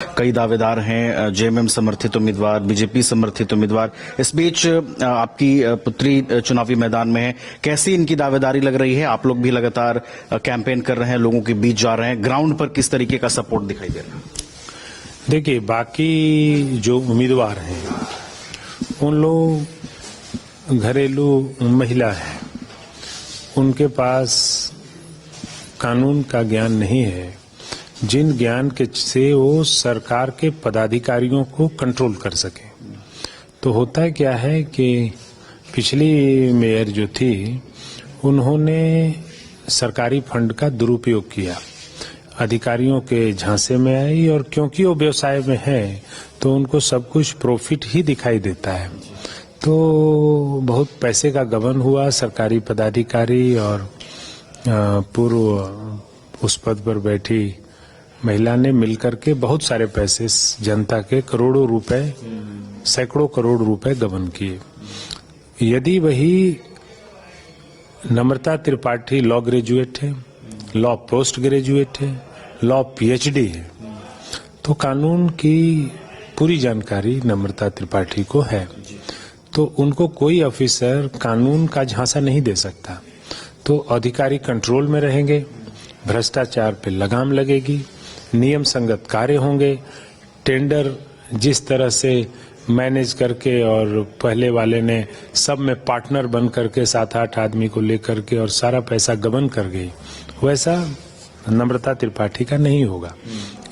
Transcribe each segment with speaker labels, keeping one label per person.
Speaker 1: कई दावेदार हैं, जेएमएम समर्थित उम्मीदवार, बीजेपी समर्थित उम्मीदवार। इस बीच आपकी पुत्री चुनावी मैदान में है, कैसी इनकी दावेदारी लग रही है? आप लोग भी लगातार कैंपेन कर रहे हैं, लोगों के बीच जा रहे हैं, ग्राउंड पर किस तरीके का सपोर्ट दिखाई दे रहा है?
Speaker 2: देखिए, बाकी जो उम्मीदवार हैं उन लोग घरेलू महिला हैं, उनके पास कानून का ज्ञान नहीं है, जिन ज्ञान के से वो सरकार के पदाधिकारियों को कंट्रोल कर सके। तो होता क्या है कि पिछली मेयर जो थी उन्होंने सरकारी फंड का दुरुपयोग किया, अधिकारियों के झांसे में आई, और क्योंकि वो व्यवसाय में है तो उनको सब कुछ प्रॉफिट ही दिखाई देता है। तो बहुत पैसे का गबन हुआ। सरकारी पदाधिकारी और पूर्व उस पद पर बैठी महिला ने मिलकर के बहुत सारे पैसे जनता के करोड़ों रुपए, सैकड़ों करोड़ रुपए गबन किए। यदि वही नम्रता त्रिपाठी लॉ ग्रेजुएट है, लॉ पोस्ट ग्रेजुएट है, लॉ पीएचडी है, तो कानून की पूरी जानकारी नम्रता त्रिपाठी को है, तो उनको कोई ऑफिसर कानून का झांसा नहीं दे सकता। तो अधिकारी कंट्रोल में रहेंगे, भ्रष्टाचार पे लगाम लगेगी, नियम संगत कार्य होंगे, टेंडर जिस तरह से मैनेज करके, और पहले वाले ने सब में पार्टनर बन करके 7-8 आदमी को लेकर के और सारा पैसा गबन कर गई, वैसा नम्रता त्रिपाठी का नहीं होगा।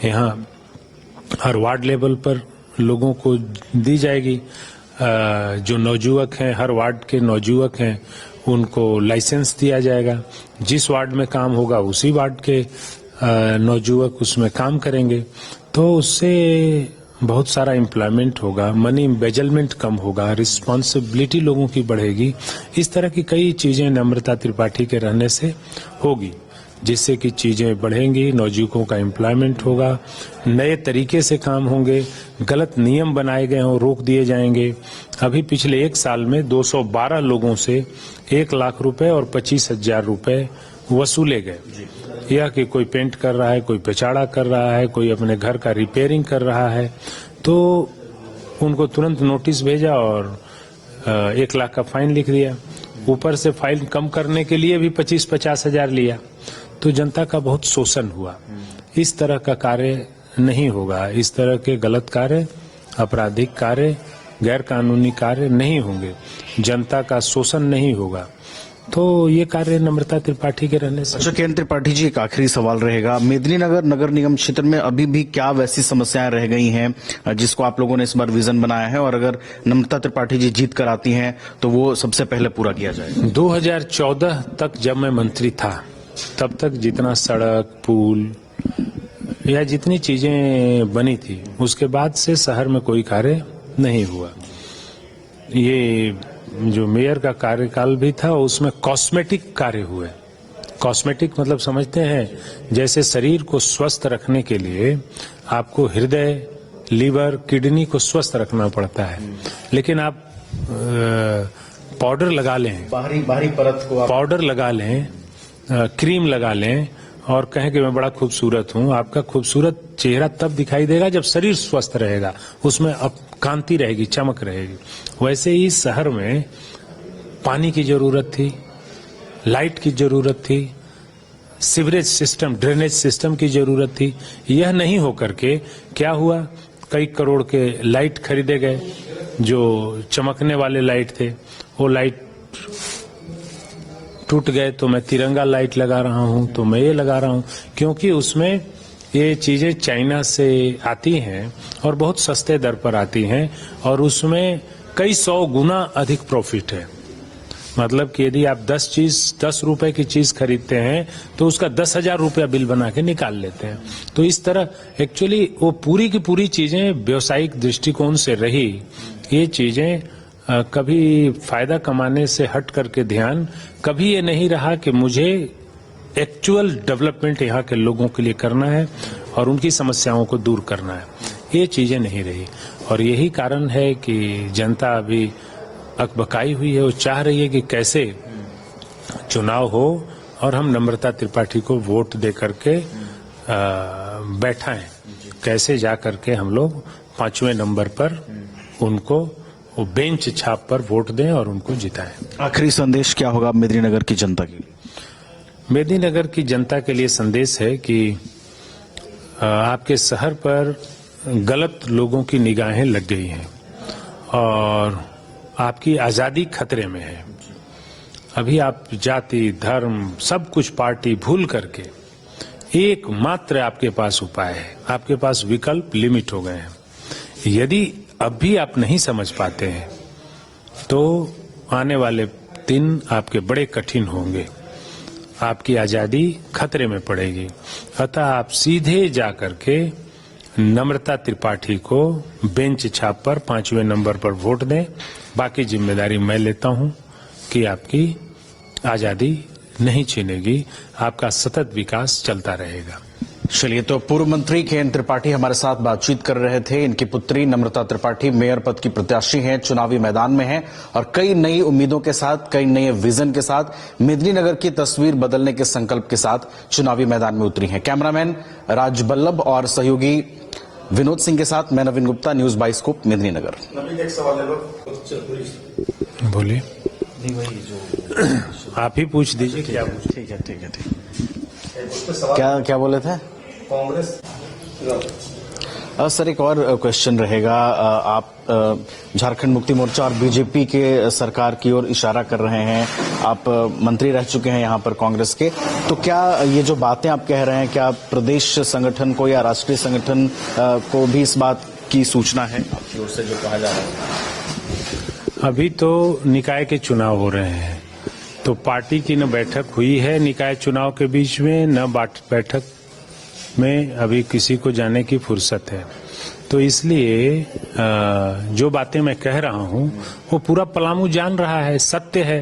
Speaker 2: यहाँ हर वार्ड लेवल पर लोगों को दी जाएगी, जो नवजुवक हैं, हर वार्ड के नवजुवक हैं, उनको लाइसेंस दिया जाएगा। जिस वार्ड में काम होगा उसी वार्ड के नवजुवक उसमें काम करेंगे, तो उससे बहुत सारा एम्प्लॉयमेंट होगा, मनी एम्बेजलमेंट कम होगा, रिस्पॉन्सिबिलिटी लोगों की बढ़ेगी। इस तरह की कई चीजें नम्रता त्रिपाठी के रहने से होगी, जिससे कि चीजें बढ़ेंगी, नवजुवकों का एम्प्लॉयमेंट होगा, नए तरीके से काम होंगे, गलत नियम बनाए गए हों रोक दिए जाएंगे। अभी पिछले 1 साल में 212 लोगों से 1 लाख रुपए और 25,000 रुपए वसूले गए। या कि कोई पेंट कर रहा है, कोई पेचाड़ा कर रहा है, कोई अपने घर का रिपेयरिंग कर रहा है, तो उनको तुरंत नोटिस भेजा और 1 लाख का फाइन लिख दिया। ऊपर से फाइन कम करने के लिए भी 25-50 हजार लिया। तो जनता का बहुत शोषण हुआ। इस तरह का कार्य नहीं होगा, इस तरह के गलत कार्य, आपराधिक कार्य, गैर कानूनी कार्य नहीं होंगे, जनता का शोषण नहीं होगा। तो ये कार्य नम्रता त्रिपाठी के रहने से।
Speaker 1: अच्छा केएन त्रिपाठी जी, एक आखिरी सवाल रहेगा, मेदिनीनगर नगर निगम क्षेत्र में अभी भी क्या वैसी समस्याएं रह गई हैं जिसको आप लोगों ने इस बार विजन बनाया है, और अगर नम्रता त्रिपाठी जी जीत कर आती हैं तो वो सबसे पहले पूरा किया जाएगा?
Speaker 2: 2014 तक जब मैं मंत्री था, तब तक जितना सड़क, पुल या जितनी चीजें बनी थी, उसके बाद से शहर में कोई कार्य नहीं हुआ। ये जो मेयर का कार्यकाल भी था उसमें कॉस्मेटिक कार्य हुए। कॉस्मेटिक मतलब समझते हैं, जैसे शरीर को स्वस्थ रखने के लिए आपको हृदय, लीवर, किडनी को स्वस्थ रखना पड़ता है, लेकिन आप पाउडर लगा लें,
Speaker 1: बाहरी परत को
Speaker 2: पाउडर लगा लें, क्रीम लगा लें और कहें कि मैं बड़ा खूबसूरत हूं। आपका खूबसूरत चेहरा तब दिखाई देगा जब शरीर स्वस्थ रहेगा, उसमें अब कांति रहेगी, चमक रहेगी। वैसे ही शहर में पानी की जरूरत थी, लाइट की जरूरत थी, सीवरेज सिस्टम, ड्रेनेज सिस्टम की जरूरत थी। यह नहीं होकर के क्या हुआ, कई करोड़ के लाइट खरीदे गए, जो चमकने वाले लाइट थे, वो लाइट टूट गए। तो मैं तिरंगा लाइट लगा रहा हूं, तो मैं ये लगा रहा हूं, क्योंकि उसमें ये चीजें चाइना से आती हैं और बहुत सस्ते दर पर आती हैं, और उसमें कई 100 गुना अधिक प्रॉफिट है। मतलब कि यदि आप 10 रुपए की चीज खरीदते हैं तो उसका 10,000 रुपया बिल बना के निकाल लेते हैं। तो इस तरह एक्चुअली वो पूरी की पूरी चीजें व्यवसायिक दृष्टिकोण से रही। ये चीजें कभी फायदा कमाने से हट करके ध्यान कभी ये नहीं रहा कि मुझे एक्चुअल डेवलपमेंट यहाँ के लोगों के लिए करना है और उनकी समस्याओं को दूर करना है। ये चीजें नहीं रही, और यही कारण है कि जनता अभी अकबकाई हुई है। वो चाह रही है कि कैसे चुनाव हो और हम नम्रता त्रिपाठी को वोट दे करके बैठाएं। कैसे जा करके हम लोग 5वें नंबर पर उनको वो बेंच छाप पर वोट दें और उनको जिताएं।
Speaker 1: आखिरी संदेश क्या होगा मेदिनीनगर की जनता की?
Speaker 2: मेदिनीनगर की जनता के लिए संदेश है कि आपके शहर पर गलत लोगों की निगाहें लग गई हैं और आपकी आजादी खतरे में है। अभी आप जाति, धर्म, सब कुछ पार्टी भूल करके एकमात्र आपके पास उपाय है, आपके पास विकल्प लिमिट हो गए हैं। यदि अब भी आप नहीं समझ पाते हैं तो आने वाले दिन आपके बड़े कठिन होंगे, आपकी आजादी खतरे में पड़ेगी। अतः आप सीधे जा करके नम्रता त्रिपाठी को बेंच छाप पर 5वें नंबर पर वोट दें। बाकी जिम्मेदारी मैं लेता हूं कि आपकी आजादी नहीं छीनेगी, आपका सतत विकास चलता रहेगा।
Speaker 1: चलिए, तो पूर्व मंत्री के.एन. त्रिपाठी हमारे साथ बातचीत कर रहे थे। इनकी पुत्री नम्रता त्रिपाठी मेयर पद की प्रत्याशी हैं, चुनावी मैदान में हैं और कई नई उम्मीदों के साथ, कई नए विजन के साथ मेदिनीनगर की तस्वीर बदलने के संकल्प के साथ चुनावी मैदान में उतरी हैं। कैमरामैन राज बल्लभ और सहयोगी विनोद सिंह के साथ मैं नवीन गुप्ता, न्यूज बाइस्कोप, मेदिनीनगर।
Speaker 3: एक सवाल है,
Speaker 2: बोलिए, आप ही पूछ दीजिए। क्या पूछ?
Speaker 1: ठीक है। क्या बोले थे?
Speaker 3: कांग्रेस
Speaker 1: सर, एक और क्वेश्चन रहेगा। आप झारखंड मुक्ति मोर्चा और बीजेपी के सरकार की ओर इशारा कर रहे हैं। आप मंत्री रह चुके हैं यहाँ पर कांग्रेस के, तो क्या ये जो बातें आप कह रहे हैं, क्या प्रदेश संगठन को या राष्ट्रीय संगठन को भी इस बात की सूचना है आपकी ओर से जो कहा जा रहा है?
Speaker 2: अभी तो निकाय के चुनाव हो रहे हैं, तो पार्टी की न बैठक हुई है निकाय चुनाव के बीच में, न बैठक में अभी किसी को जाने की फुर्सत है। तो इसलिए जो बातें मैं कह रहा हूं वो पूरा पलामू जान रहा है। सत्य है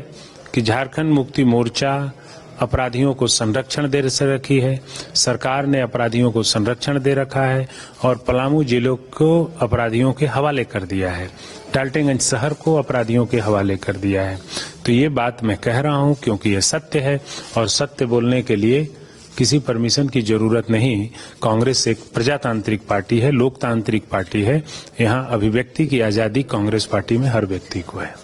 Speaker 2: कि झारखंड मुक्ति मोर्चा अपराधियों को संरक्षण दे रखी है, सरकार ने अपराधियों को संरक्षण दे रखा है और पलामू जिलों को अपराधियों के हवाले कर दिया है, डाल्टनगंज शहर को अपराधियों के हवाले कर दिया है। तो ये बात मैं कह रहा हूं क्योंकि ये सत्य है और सत्य बोलने के लिए किसी परमिशन की जरूरत नहीं। कांग्रेस एक प्रजातांत्रिक पार्टी है, लोकतांत्रिक पार्टी है। यहाँ अभिव्यक्ति की आजादी कांग्रेस पार्टी में हर व्यक्ति को है।